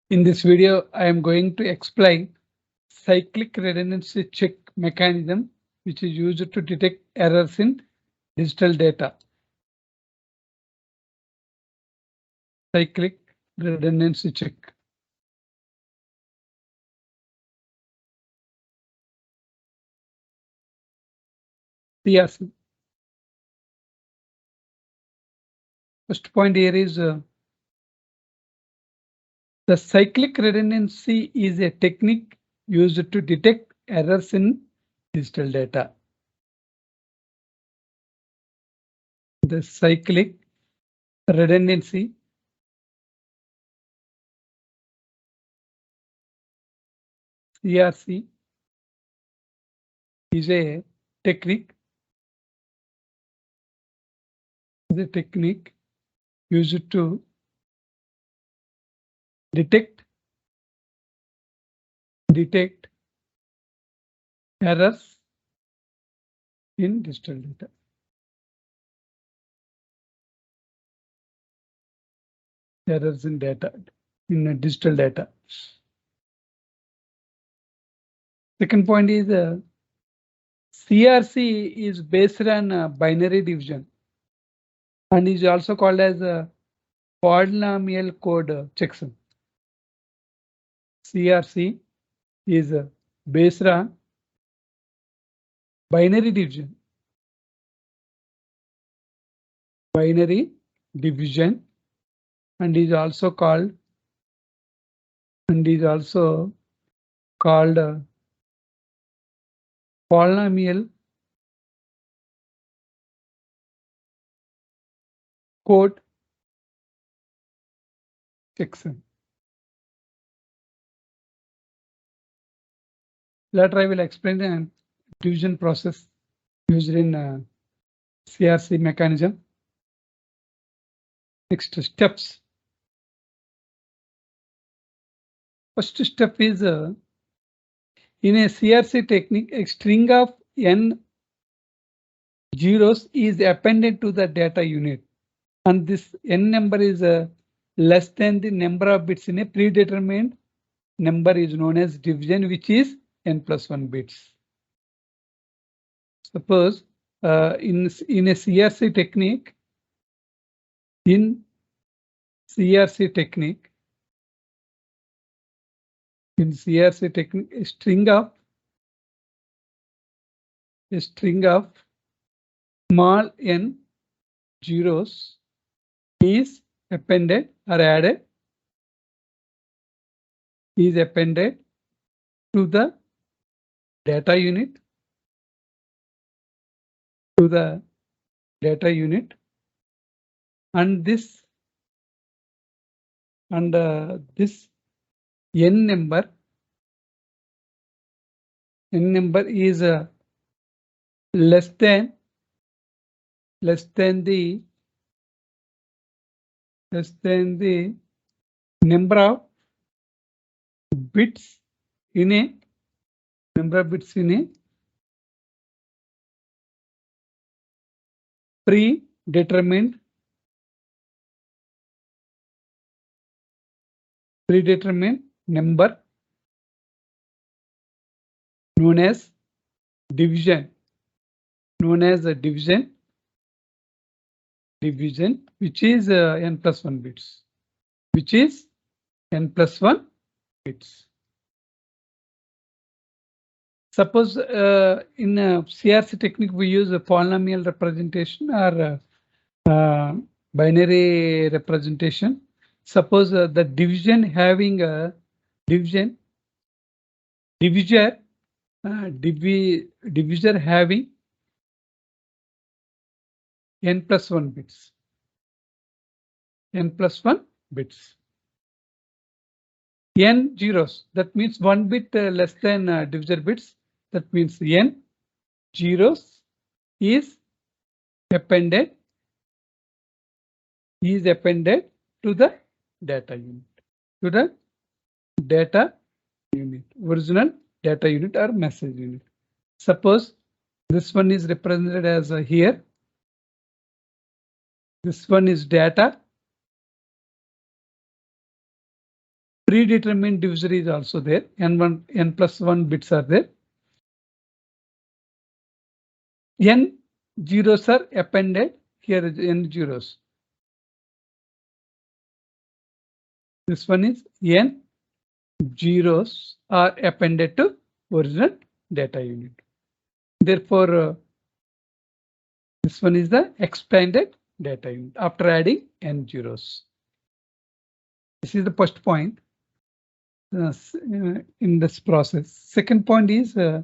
In this video, I am going to explain cyclic redundancy check mechanism, which is used to detect errors in digital data. Cyclic redundancy check. CRC. First point here is the cyclic redundancy is a technique used to detect errors in digital data. The cyclic redundancy CRC is a technique used to detect errors in digital data. Errors in data, in digital data. Second point is CRC is based on binary division and is also called as a polynomial code checksum. CRC is based on binary division. And is also called polynomial code checksum. Later I will explain the division process used in CRC mechanism. Next steps. First step is in a CRC technique, a string of n zeros is appended to the data unit, and this n number is less than the number of bits in a predetermined number is known as division, which is n plus 1 bits. Suppose in a CRC technique, a string of small n zeros is appended or added to the data unit and this n number is less than the number of bits in a predetermined number known as division, which is n plus 1 bits, Suppose in a CRC technique we use a polynomial representation or binary representation. Suppose the division having a divisor having n plus 1 bits. N zeros, that means 1 bit less than divisor bits. That means n zeros is appended to the data unit, original data unit or message unit. Suppose this one is represented as here. This one is data. predetermined divisor is also there. N plus 1 bits are there. N zeros are appended. Here is N zeros. This one is N zeros are appended to original data unit. Therefore, this one is the expanded data unit after adding N zeros. This is the first point in this process. Second point is the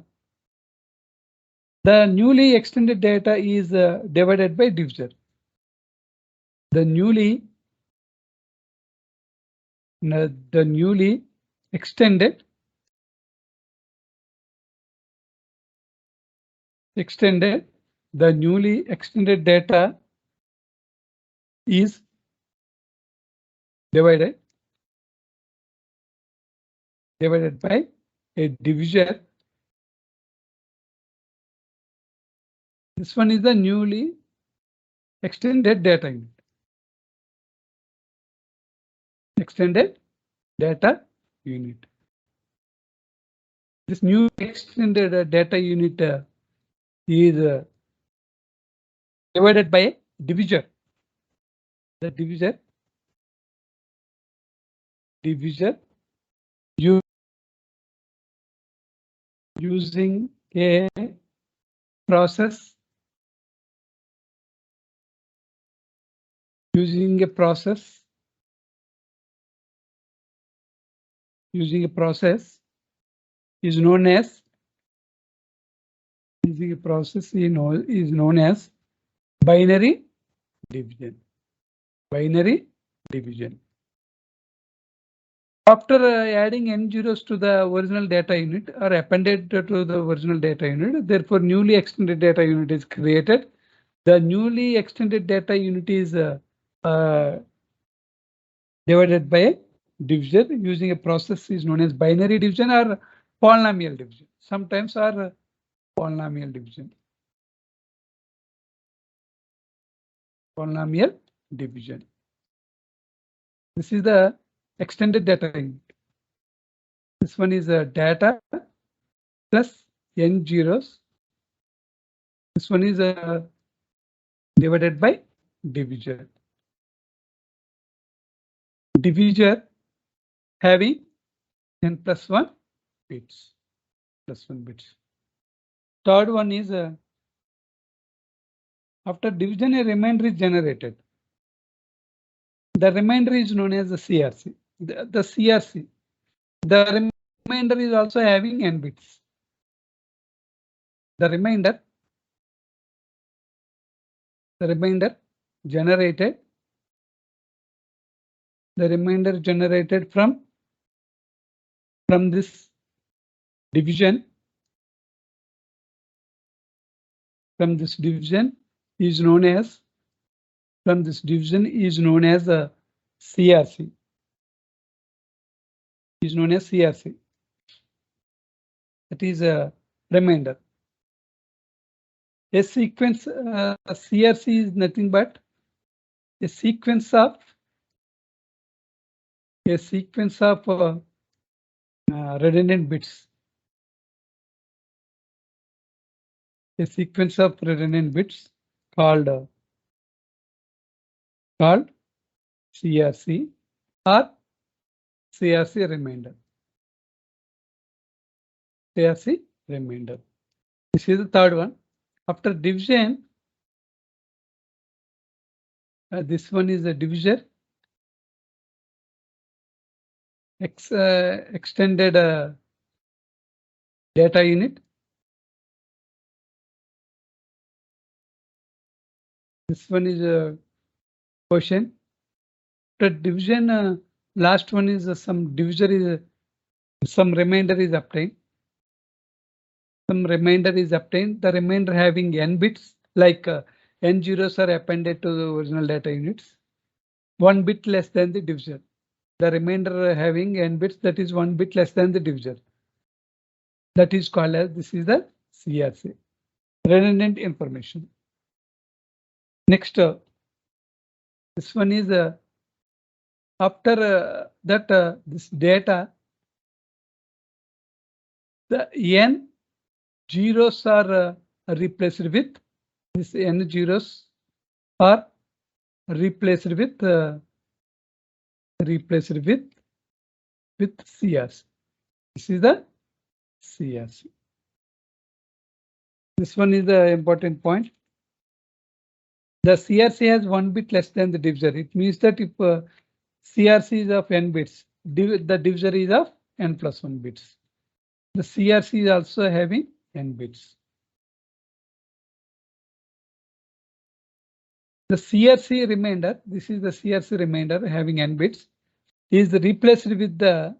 newly extended data is divided by divisor. The newly extended data is divided by a divisor. This one is the newly extended data unit. Extended data unit. This new extended data unit is divided by a divisor. The divisor using a process. Using a process is known as binary division. Binary division. After adding n zeros to the original data unit or appended to the original data unit, therefore newly extended data unit is created. The newly extended data unit is divided by a divisor using a process is known as binary division or polynomial division. Sometimes are polynomial division. Polynomial division. This is the extended data unit. This one is data plus n zeros. This one is divided by divisor. Divisor having n plus 1 bits. Third one is after division, a remainder is generated. The remainder is known as the CRC. The CRC. The remainder is also having n bits. The remainder generated. The remainder generated from this division. From this division is known as a CRC. Is known as CRC. That is a remainder. A sequence CRC is nothing but a sequence of redundant bits. A sequence of redundant bits called CRC or CRC remainder. CRC remainder. This is the third one. After division, this one is a divisor. Extended data unit. This one is a quotient. The division, last one is some divisor is some remainder is obtained. The remainder having n bits, like n zeros are appended to the original data units. 1 bit less than the divisor. The remainder having n bits, that is 1 bit less than the divisor. That is called as, this is the CRC, redundant information. Next, this one is after that this data, the n zeros are replaced with this n zeros are replaced with CRC. This is the CRC. This one is the important point. The CRC has 1 bit less than the divisor. It means that if CRC is of n bits, the divisor is of n plus 1 bits. The CRC is also having n bits. The CRC remainder, this is the CRC remainder having n bits, is replaced with the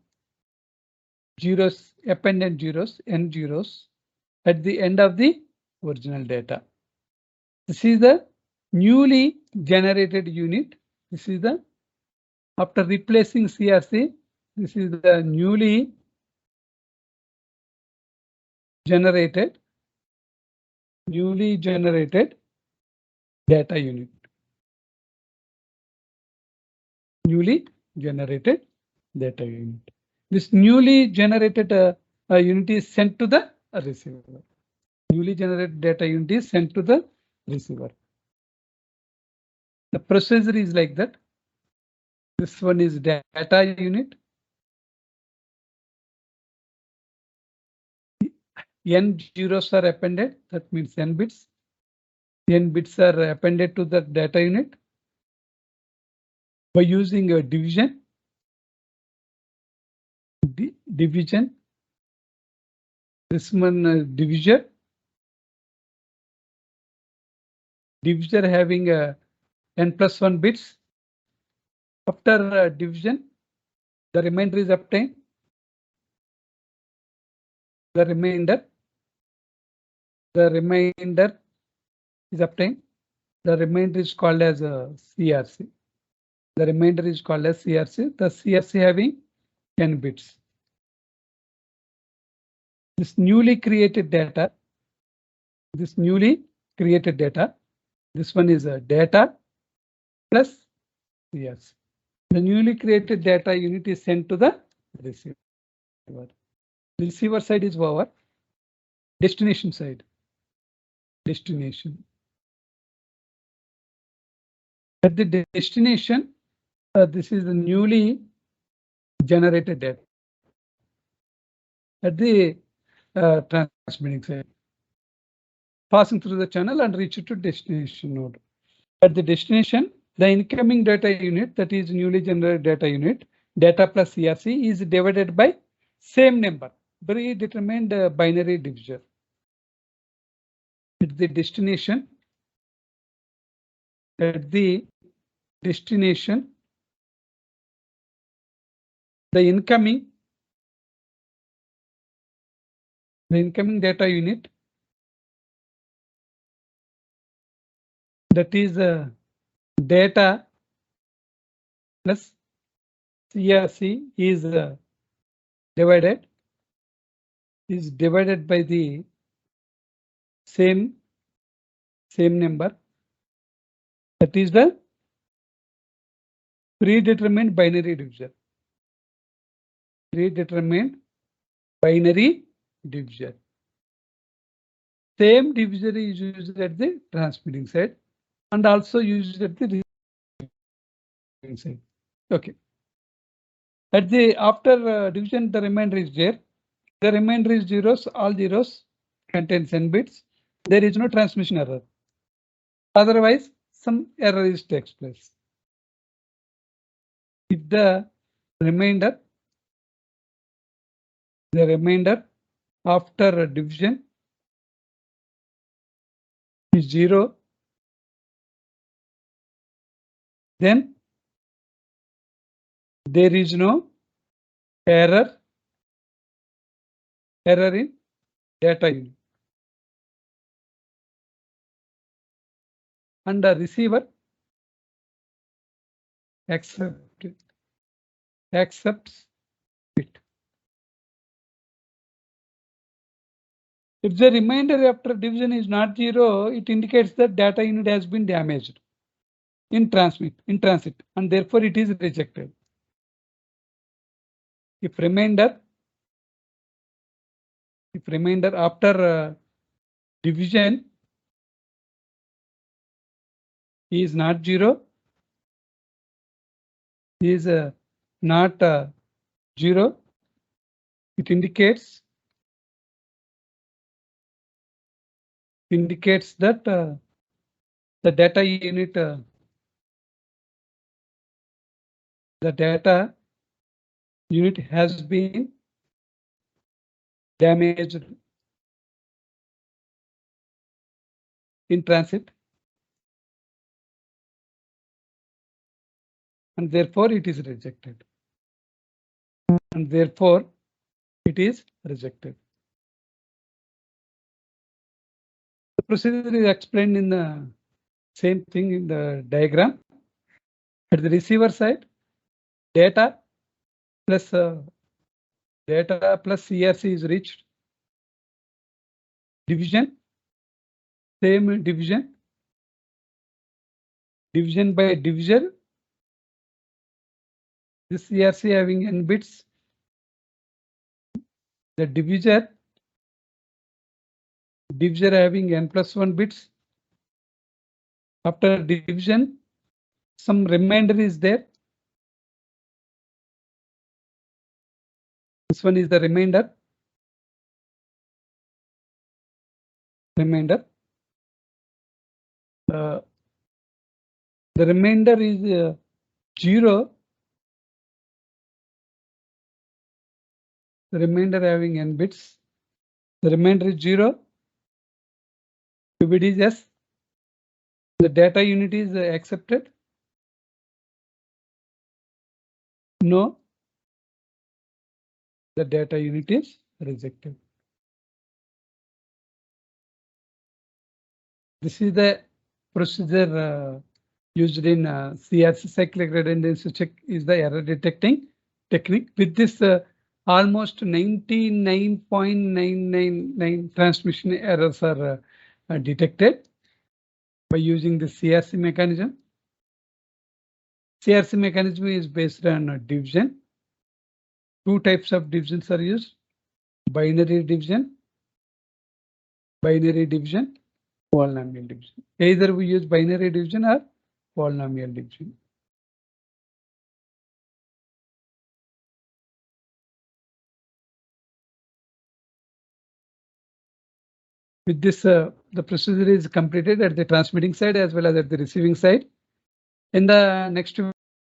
zeros, appended zeros, n zeros at the end of the original data. This is the newly generated unit. This is the, after replacing CRC, this is the newly generated data unit. Newly generated data unit. This newly generated unit is sent to the receiver. Newly generated data unit is sent to the receiver. The procedure is like that. This one is data unit. N zeros are appended. That means n bits. N bits are appended to the data unit by using a division. Division. This one divisor. Divisor having n plus 1 bits. After division, the remainder is obtained. The remainder is obtained. The remainder is called as CRC. The remainder is called as CRC. The CRC having 10 bits. This newly created data. This one is data plus CRC. The newly created data unit is sent to the receiver. The receiver side is over. Destination side. Destination. At the destination, this is the newly generated data. At the transmitting side, passing through the channel and reach to destination node. At the destination, the incoming data unit, that is newly generated data unit, data plus CRC, is divided by same number, predetermined binary divisor. At the destination, the incoming data unit, that is data plus CRC, is divided by the same number, that is the predetermined binary divisor. Same divisor is used at the transmitting side and also used at the receiving side. Okay. At the after division, the remainder is there. The remainder is zeros. All zeros contains n bits. There is no transmission error. Otherwise, some error takes place. If the remainder after division is 0, then there is no error in data unit. And the receiver accepts it. If the remainder after division is not 0, it indicates that data unit has been damaged in transit, and therefore it is rejected. if remainder after division is not 0, is not 0, it indicates that the data unit has been damaged in transit, and therefore it is rejected. The procedure is explained in the same thing in the diagram. At the receiver side, data plus CRC is reached. Division, same division by divisor. This CRC having n bits. The divisor having n plus 1 bits. After division, some remainder is there. This one is the remainder. The remainder is 0. The remainder having n bits. The remainder is 0. If it is yes, the data unit is accepted. No, the data unit is rejected. This is the procedure used in Crc-Cyclic redundancy check is the error detecting technique. With this almost 99.999 transmission errors are detected by using the CRC mechanism. CRC mechanism is based on division. Two types of divisions are used: binary division, polynomial division. Either we use binary division or polynomial division. With this, the procedure is completed at the transmitting side as well as at the receiving side. In the next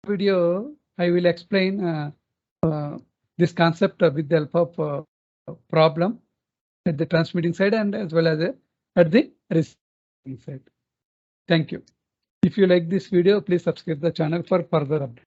video, I will explain this concept with the help of problem at the transmitting side and as well as at the receiving side. Thank you. If you like this video, please subscribe the channel for further updates.